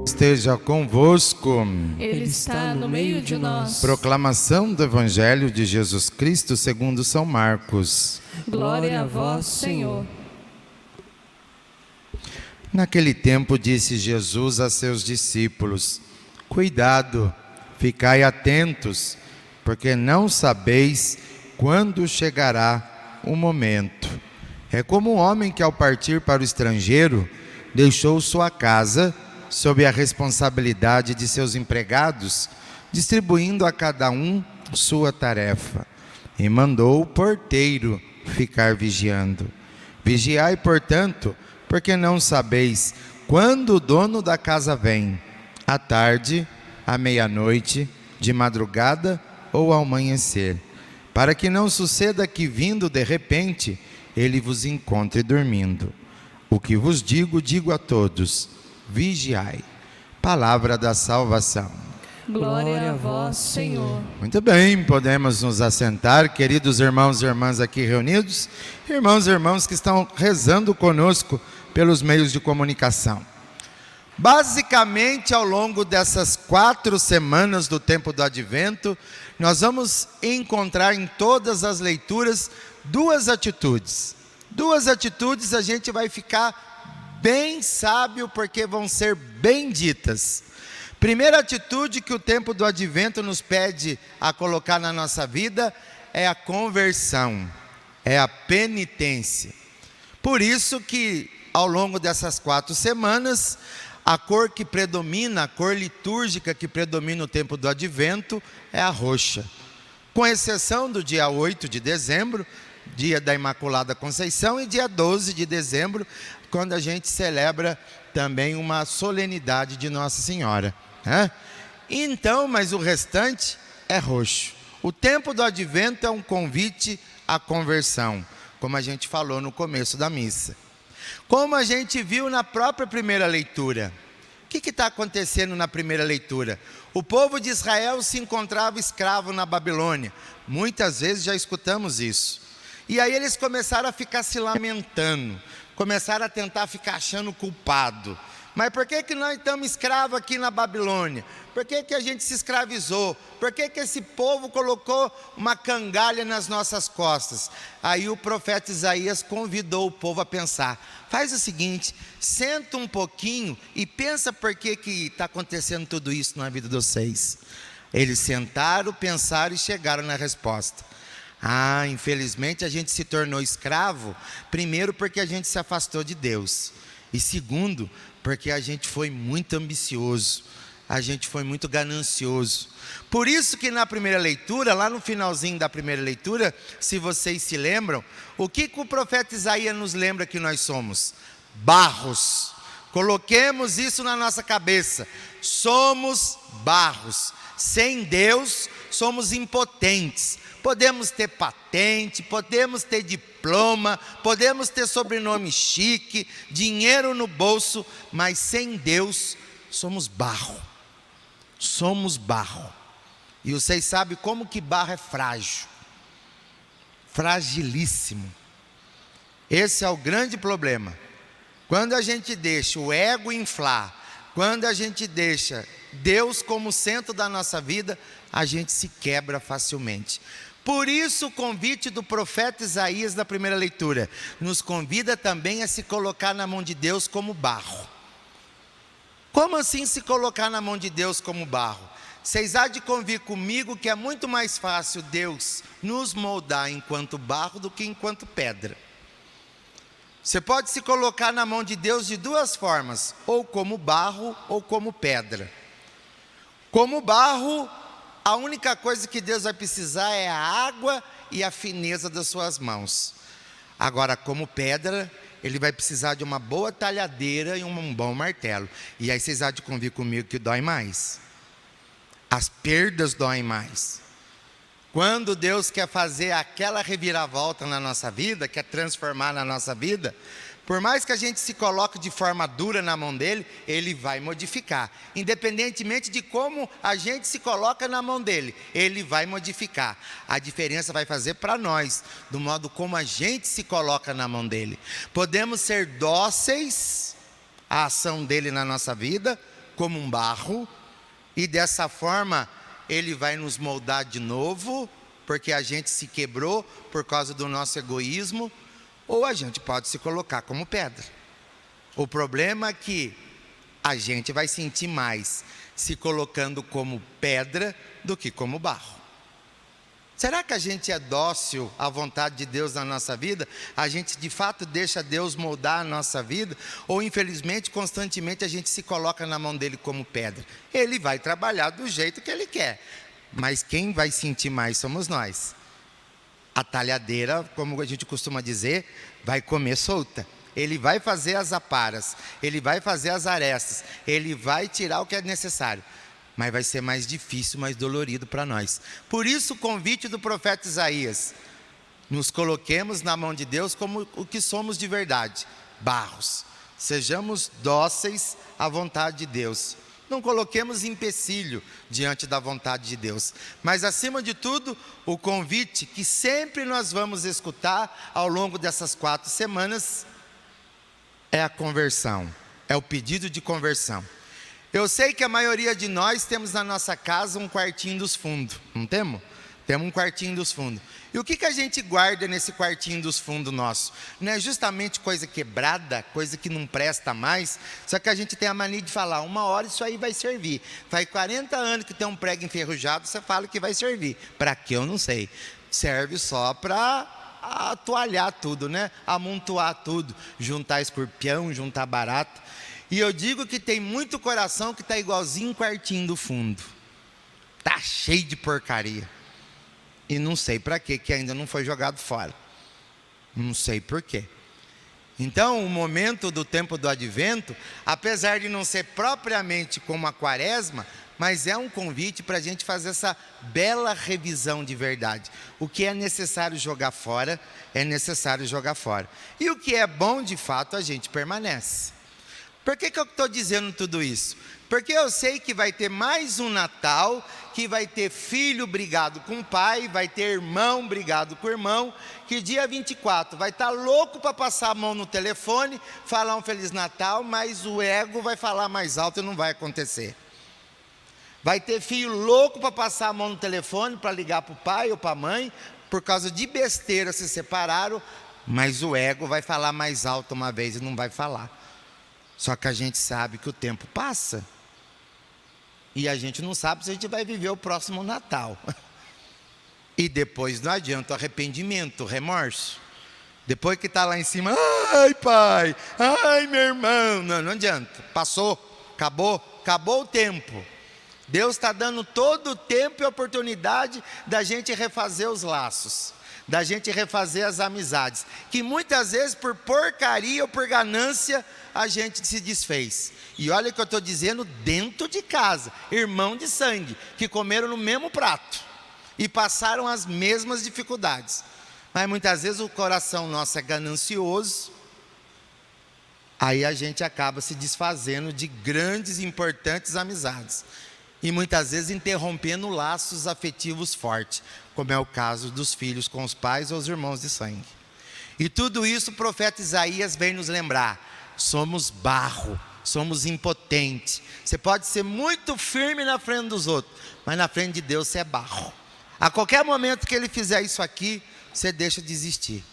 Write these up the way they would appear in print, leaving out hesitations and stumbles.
Esteja convosco. Ele está no meio de nós. Proclamação do Evangelho de Jesus Cristo segundo São Marcos. Glória a vós, Senhor. Naquele tempo disse Jesus a seus discípulos: Cuidado, ficai atentos, porque não sabeis quando chegará o momento. É como um homem que, ao partir para o estrangeiro, deixou sua casa sob a responsabilidade de seus empregados, distribuindo a cada um sua tarefa, e mandou o porteiro ficar vigiando. Vigiai, portanto, porque não sabeis quando o dono da casa vem, à tarde, à meia-noite, de madrugada ou ao amanhecer, para que não suceda que, vindo de repente, ele vos encontre dormindo. O que vos digo, digo a todos: vigiai. Palavra da salvação. Glória a vós, Senhor. Muito bem, podemos nos assentar, queridos irmãos e irmãs aqui reunidos, irmãos e irmãs que estão rezando conosco pelos meios de comunicação. Basicamente, ao longo dessas 4 semanas do tempo do Advento, nós vamos encontrar em todas as leituras duas atitudes. Duas atitudes a gente vai ficar bem sábio, porque vão ser bem ditas. Primeira atitude que o tempo do Advento nos pede a colocar na nossa vida é a conversão, é a penitência. Por isso que ao longo dessas 4 semanas, a cor que predomina, a cor litúrgica que predomina no tempo do Advento é a roxa. Com exceção do dia 8 de dezembro, dia da Imaculada Conceição, e dia 12 de dezembro, quando a gente celebra também uma solenidade de Nossa Senhora, né? Então, mas o restante é roxo. O tempo do Advento é um convite à conversão, como a gente falou no começo da missa. Como a gente viu na própria primeira leitura. O que está acontecendo na primeira leitura? O povo de Israel se encontrava escravo na Babilônia. Muitas vezes já escutamos isso. E aí eles começaram a ficar se lamentando, começaram a tentar ficar achando culpado. Mas por que nós estamos escravos aqui na Babilônia? Por que a gente se escravizou? Por que esse povo colocou uma cangalha nas nossas costas? Aí o profeta Isaías convidou o povo a pensar: faz o seguinte, senta um pouquinho e pensa por que está acontecendo tudo isso na vida de vocês. Eles sentaram, pensaram e chegaram na resposta: infelizmente a gente se tornou escravo, primeiro porque a gente se afastou de Deus, e segundo, porque a gente foi muito ambicioso, a gente foi muito ganancioso. Por isso que na primeira leitura, lá no finalzinho da primeira leitura, se vocês se lembram, o que o profeta Isaías nos lembra que nós somos? Barros. Coloquemos isso na nossa cabeça, somos barros. Sem Deus, somos impotentes. Podemos ter patente, podemos ter diploma, podemos ter sobrenome chique, dinheiro no bolso, mas sem Deus, somos barro. Somos barro. E vocês sabem como que barro é frágil. Fragilíssimo. Esse é o grande problema. Quando a gente deixa o ego inflar, quando a gente deixa Deus como centro da nossa vida, a gente se quebra facilmente. Por isso o convite do profeta Isaías na primeira leitura nos convida também a se colocar na mão de Deus como barro. Como assim se colocar na mão de Deus como barro? Vocês há de convir comigo que é muito mais fácil Deus nos moldar enquanto barro do que enquanto pedra. Você pode se colocar na mão de Deus de duas formas, ou como barro ou como pedra. Como barro, a única coisa que Deus vai precisar é a água e a fineza das suas mãos. Agora, como pedra, Ele vai precisar de uma boa talhadeira e um bom martelo. E aí vocês há de convir comigo que dói mais. As perdas doem mais. Quando Deus quer fazer aquela reviravolta na nossa vida, quer transformar na nossa vida, por mais que a gente se coloque de forma dura na mão dele, ele vai modificar. Independentemente de como a gente se coloca na mão dele, ele vai modificar. A diferença vai fazer para nós, do modo como a gente se coloca na mão dele. Podemos ser dóceis à ação dele na nossa vida, como um barro, e dessa forma Ele vai nos moldar de novo, porque a gente se quebrou por causa do nosso egoísmo, ou a gente pode se colocar como pedra. O problema é que a gente vai sentir mais se colocando como pedra do que como barro. Será que a gente é dócil à vontade de Deus na nossa vida? A gente de fato deixa Deus moldar a nossa vida? Ou infelizmente, constantemente a gente se coloca na mão dele como pedra? Ele vai trabalhar do jeito que ele quer, mas quem vai sentir mais somos nós. A talhadeira, como a gente costuma dizer, vai comer solta. Ele vai fazer as aparas, ele vai fazer as arestas, ele vai tirar o que é necessário. Mas vai ser mais difícil, mais dolorido para nós. Por isso o convite do profeta Isaías: nos coloquemos na mão de Deus como o que somos de verdade, barros. Sejamos dóceis à vontade de Deus. Não coloquemos empecilho diante da vontade de Deus. Mas acima de tudo, o convite que sempre nós vamos escutar ao longo dessas 4 semanas é a conversão, é o pedido de conversão. Eu sei que a maioria de nós temos na nossa casa um quartinho dos fundos, não temos? Temos um quartinho dos fundos. E o que a gente guarda nesse quartinho dos fundos nosso? Não é justamente coisa quebrada, coisa que não presta mais, só que a gente tem a mania de falar, uma hora isso aí vai servir. Faz 40 anos que tem um prego enferrujado, você fala que vai servir. Para quê? Eu não sei. Serve só para atoalhar tudo, né? Amontoar tudo, juntar escorpião, juntar barata. E eu digo que tem muito coração que está igualzinho um quartinho do fundo. Está cheio de porcaria. E não sei para quê, que ainda não foi jogado fora. Não sei por quê. Então, o momento do tempo do advento, apesar de não ser propriamente como a quaresma, mas é um convite para a gente fazer essa bela revisão de verdade. O que é necessário jogar fora, é necessário jogar fora. E o que é bom, de fato, a gente permanece. Por que eu estou dizendo tudo isso? Porque eu sei que vai ter mais um Natal, que vai ter filho brigado com o pai, vai ter irmão brigado com o irmão, que dia 24 vai estar louco para passar a mão no telefone, falar um Feliz Natal, mas o ego vai falar mais alto e não vai acontecer. Vai ter filho louco para passar a mão no telefone, para ligar para o pai ou para a mãe, por causa de besteira se separaram, mas o ego vai falar mais alto uma vez e não vai falar. Só que a gente sabe que o tempo passa. E a gente não sabe se a gente vai viver o próximo Natal. E depois não adianta o arrependimento, o remorso. Depois que está lá em cima, ai pai, ai meu irmão. Não adianta, passou, acabou o tempo. Deus está dando todo o tempo e oportunidade da gente refazer os laços, da gente refazer as amizades, que muitas vezes por porcaria ou por ganância a gente se desfez. E olha o que eu estou dizendo, dentro de casa, irmão de sangue, que comeram no mesmo prato e passaram as mesmas dificuldades. Mas muitas vezes o coração nosso é ganancioso, aí a gente acaba se desfazendo de grandes e importantes amizades. E muitas vezes interrompendo laços afetivos fortes, como é o caso dos filhos com os pais ou os irmãos de sangue. E tudo isso o profeta Isaías vem nos lembrar. Somos barro, somos impotentes. Você pode ser muito firme na frente dos outros, mas na frente de Deus você é barro. A qualquer momento que Ele fizer isso aqui, você deixa de existir.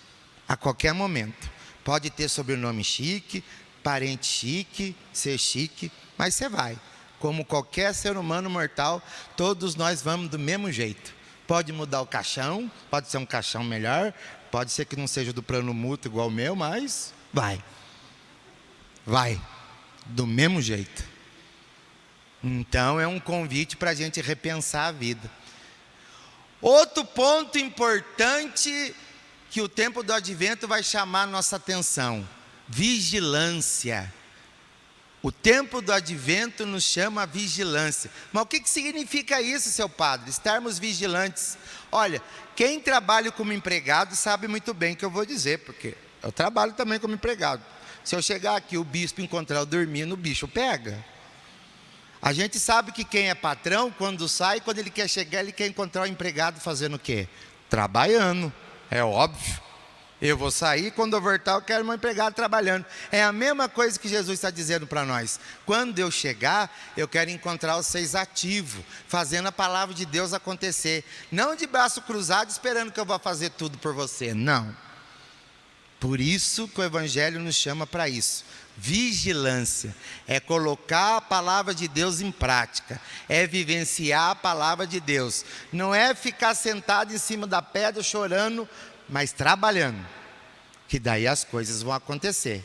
A qualquer momento. Pode ter sobrenome chique, parente chique, ser chique, mas você vai. Como qualquer ser humano mortal, todos nós vamos do mesmo jeito. Pode mudar o caixão, pode ser um caixão melhor, pode ser que não seja do plano mútuo igual o meu, mas vai. Vai, do mesmo jeito. Então é um convite para a gente repensar a vida. Outro ponto importante que o tempo do advento vai chamar a nossa atenção: vigilância. O tempo do advento nos chama a vigilância. Mas o que significa isso, seu padre? Estarmos vigilantes. Olha, quem trabalha como empregado sabe muito bem o que eu vou dizer, porque eu trabalho também como empregado. Se eu chegar aqui, o bispo encontrar eu dormindo, o bicho pega. A gente sabe que quem é patrão, quando sai, quando ele quer chegar, ele quer encontrar o empregado fazendo o quê? Trabalhando, é óbvio. Eu vou sair, quando eu voltar eu quero meu empregado trabalhando. É a mesma coisa que Jesus está dizendo para nós. Quando eu chegar, eu quero encontrar vocês ativos, fazendo a palavra de Deus acontecer. Não de braço cruzado, esperando que eu vá fazer tudo por você. Não. Por isso que o Evangelho nos chama para isso. Vigilância. É colocar a palavra de Deus em prática. É vivenciar a palavra de Deus. Não é ficar sentado em cima da pedra chorando, mas trabalhando, que daí as coisas vão acontecer.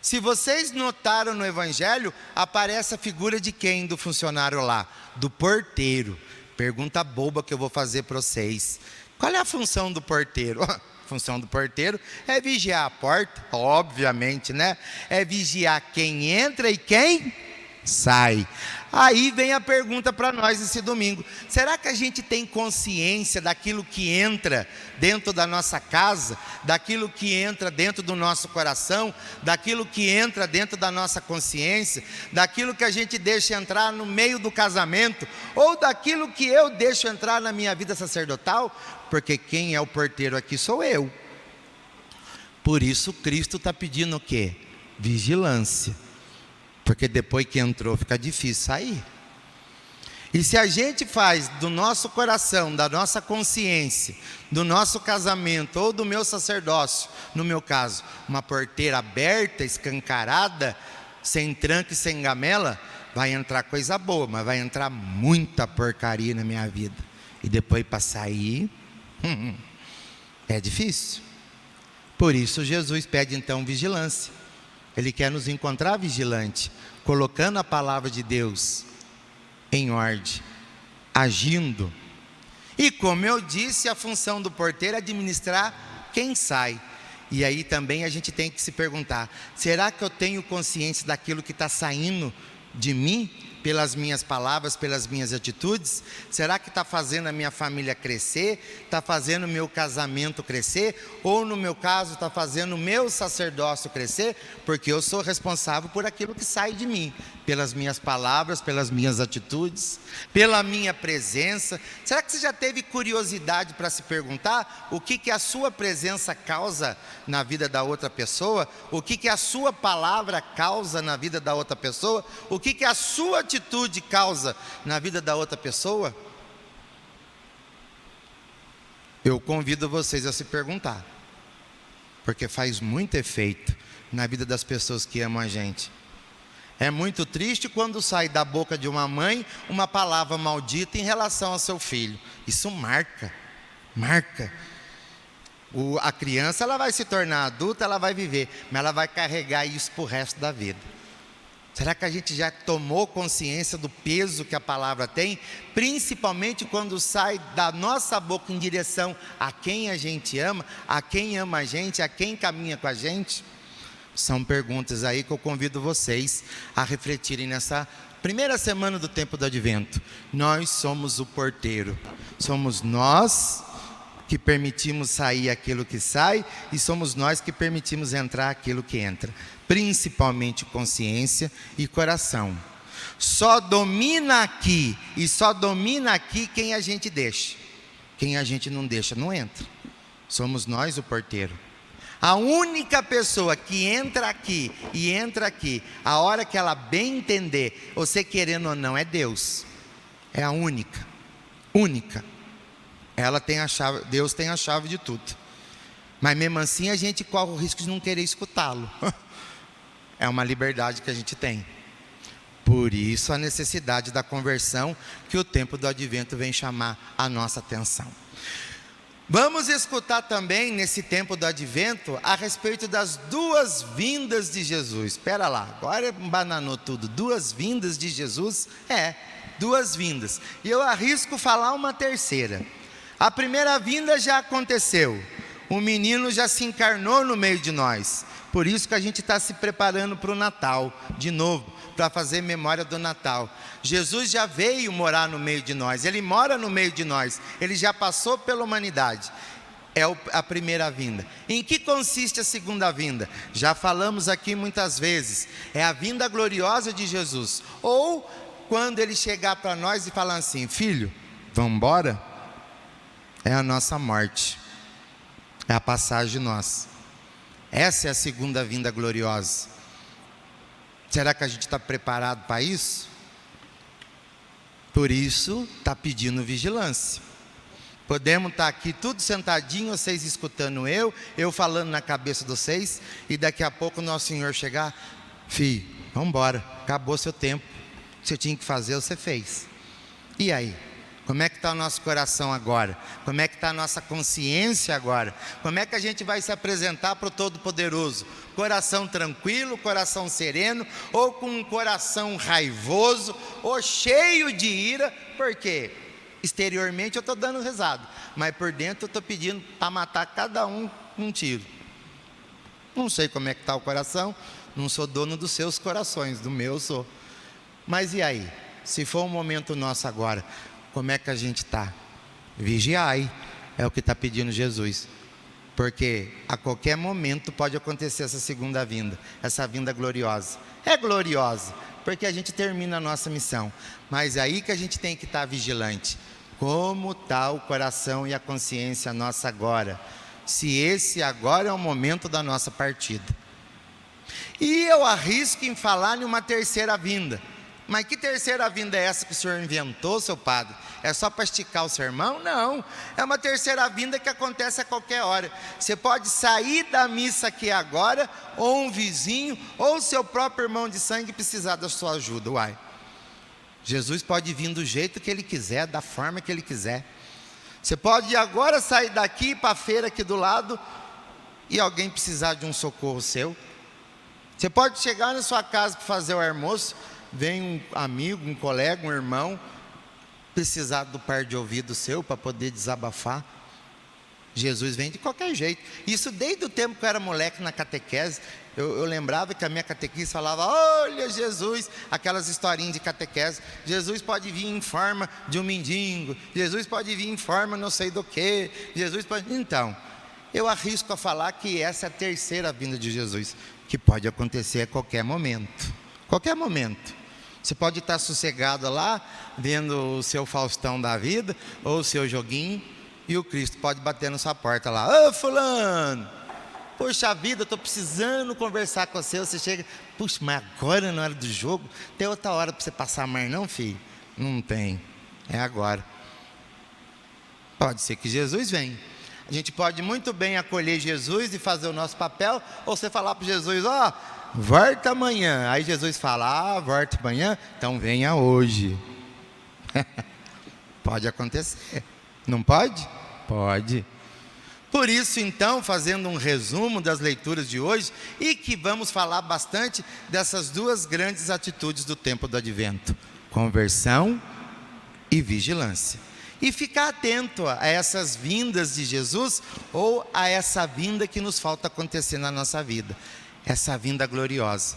Se vocês notaram no Evangelho, aparece a figura de quem? Do funcionário lá? Do porteiro. Pergunta boba que eu vou fazer para vocês. Qual é a função do porteiro? A função do porteiro é vigiar a porta, obviamente, né? É vigiar quem entra e quem sai. Aí vem a pergunta para nós esse domingo: será que a gente tem consciência daquilo que entra dentro da nossa casa, daquilo que entra dentro do nosso coração, daquilo que entra dentro da nossa consciência, daquilo que a gente deixa entrar no meio do casamento, ou daquilo que eu deixo entrar na minha vida sacerdotal? Porque quem é o porteiro aqui sou eu. Por isso Cristo está pedindo o quê? Vigilância. Porque depois que entrou fica difícil sair. E se a gente faz do nosso coração, da nossa consciência, do nosso casamento ou do meu sacerdócio, no meu caso, uma porteira aberta, escancarada, sem tranca e sem gamela, vai entrar coisa boa, mas vai entrar muita porcaria na minha vida. E depois para sair, é difícil. Por isso Jesus pede então vigilância. Ele quer nos encontrar vigilante, colocando a palavra de Deus em ordem, agindo. E como eu disse, a função do porteiro é administrar quem sai. E aí também a gente tem que se perguntar: será que eu tenho consciência daquilo que está saindo de mim, pelas minhas palavras, pelas minhas atitudes? Será que está fazendo a minha família crescer? Está fazendo o meu casamento crescer? Ou no meu caso está fazendo o meu sacerdócio crescer? Porque eu sou responsável por aquilo que sai de mim, pelas minhas palavras, pelas minhas atitudes, pela minha presença. Será que você já teve curiosidade para se perguntar o que a sua presença causa na vida da outra pessoa? O que a sua palavra causa na vida da outra pessoa? O que a sua atitude causa na vida da outra pessoa? Eu convido vocês a se perguntar, porque faz muito efeito na vida das pessoas que amam a gente. É muito triste quando sai da boca de uma mãe uma palavra maldita em relação ao seu filho. Isso marca. A criança, ela vai se tornar adulta, ela vai viver, mas ela vai carregar isso para o resto da vida. Será que a gente já tomou consciência do peso que a palavra tem? Principalmente quando sai da nossa boca em direção a quem a gente ama, a quem ama a gente, a quem caminha com a gente? São perguntas aí que eu convido vocês a refletirem nessa primeira semana do tempo do Advento. Nós somos o porteiro. Somos nós que permitimos sair aquilo que sai, e somos nós que permitimos entrar aquilo que entra. Principalmente consciência e coração. Só domina aqui, e só domina aqui quem a gente deixa. Quem a gente não deixa, não entra. Somos nós o porteiro. A única pessoa que entra aqui e entra aqui, a hora que ela bem entender, você querendo ou não, é Deus. É a única. Ela tem a chave, Deus tem a chave de tudo. Mas mesmo assim a gente corre o risco de não querer escutá-lo. É uma liberdade que a gente tem. Por isso a necessidade da conversão que o tempo do Advento vem chamar a nossa atenção. Vamos escutar também nesse tempo do Advento a respeito das duas vindas de Jesus. Espera lá, agora bananou tudo. Duas vindas de Jesus? Duas vindas. E eu arrisco falar uma terceira. A primeira vinda já aconteceu. O menino já se encarnou no meio de nós. Por isso que a gente está se preparando para o Natal, de novo, para fazer memória do Natal. Jesus já veio morar no meio de nós, Ele mora no meio de nós, Ele já passou pela humanidade. É a primeira vinda. Em que consiste a segunda vinda? Já falamos aqui muitas vezes, é a vinda gloriosa de Jesus. Ou quando Ele chegar para nós e falar assim: filho, vamos embora? É a nossa morte. É a passagem nossa. Essa é a segunda vinda gloriosa. Será que a gente está preparado para isso? Por isso, está pedindo vigilância. Podemos estar aqui tudo sentadinho, vocês escutando eu falando na cabeça de vocês, e daqui a pouco o nosso Senhor chegar: filho, vamos embora, acabou seu tempo, o que você tinha que fazer, você fez. E aí? Como é que está o nosso coração agora? Como é que está a nossa consciência agora? Como é que a gente vai se apresentar para o Todo-Poderoso? Coração tranquilo, coração sereno, ou com um coração raivoso, ou cheio de ira? Por quê? Exteriormente eu estou dando risada, mas por dentro eu estou pedindo para matar cada um com um tiro. Não sei como é que está o coração, não sou dono dos seus corações, do meu eu sou. Mas e aí? Se for um momento nosso agora, como é que a gente está? Vigiai, é o que está pedindo Jesus. Porque a qualquer momento pode acontecer essa segunda vinda, essa vinda gloriosa. É gloriosa, porque a gente termina a nossa missão. Mas é aí que a gente tem que estar vigilante. Como está o coração e a consciência nossa agora? Se esse agora é o momento da nossa partida. E eu arrisco em falar em uma terceira vinda. Mas que terceira vinda é essa que o senhor inventou, seu padre? É só para esticar o sermão? Não, é uma terceira vinda que acontece a qualquer hora. Você pode sair da missa aqui agora, ou um vizinho, ou seu próprio irmão de sangue precisar da sua ajuda. Uai, Jesus pode vir do jeito que Ele quiser, da forma que Ele quiser. Você pode agora sair daqui e ir para a feira aqui do lado, e alguém precisar de um socorro seu. Você pode chegar na sua casa para fazer o almoço, vem um amigo, um colega, um irmão, precisar do par de ouvido seu para poder desabafar. Jesus vem de qualquer jeito. Isso desde o tempo que eu era moleque na catequese. Eu lembrava que a minha catequista falava: olha Jesus, aquelas historinhas de catequese. Jesus pode vir em forma de um mendigo, Jesus pode vir em forma não sei do que, Jesus pode... Então, eu arrisco a falar que essa é a terceira vinda de Jesus, que pode acontecer a qualquer momento. Qualquer momento. Você pode estar sossegado lá, vendo o seu Faustão da vida, ou o seu joguinho, e o Cristo pode bater na sua porta lá: ô fulano, poxa vida, estou precisando conversar com você. Você chega: puxa, mas agora na hora do jogo? Tem outra hora para você passar mais não, filho? Não tem, é agora. Pode ser que Jesus venha. A gente pode muito bem acolher Jesus e fazer o nosso papel, ou você falar para Jesus: ó, volta amanhã. Aí Jesus fala: ah, volta amanhã? Então venha hoje. Pode acontecer. Não pode? Pode. Por isso então, fazendo um resumo das leituras de hoje, e que vamos falar bastante dessas duas grandes atitudes do tempo do advento: conversão e vigilância. E ficar atento a essas vindas de Jesus, ou a essa vinda que nos falta acontecer na nossa vida, essa vinda gloriosa.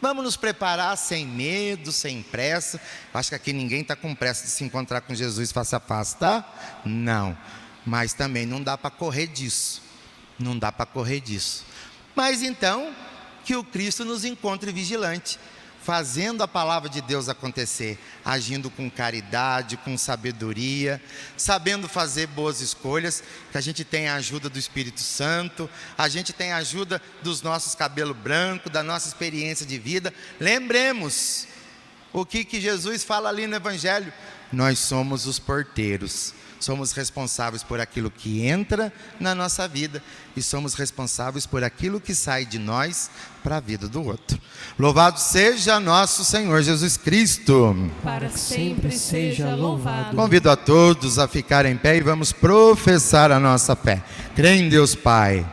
Vamos nos preparar sem medo, sem pressa. Acho que aqui ninguém está com pressa de se encontrar com Jesus face a face, tá? Não, mas também não dá para correr disso. Não dá para correr disso. Mas então, que o Cristo nos encontre vigilante, fazendo a palavra de Deus acontecer, agindo com caridade, com sabedoria, sabendo fazer boas escolhas, que a gente tenha a ajuda do Espírito Santo, a gente tenha a ajuda dos nossos cabelos brancos, da nossa experiência de vida. Lembremos o que Jesus fala ali no Evangelho: nós somos os porteiros. Somos responsáveis por aquilo que entra na nossa vida e somos responsáveis por aquilo que sai de nós para a vida do outro. Louvado seja nosso Senhor Jesus Cristo. Para sempre seja louvado. Convido a todos a ficar em pé e vamos professar a nossa fé. Crê em Deus Pai,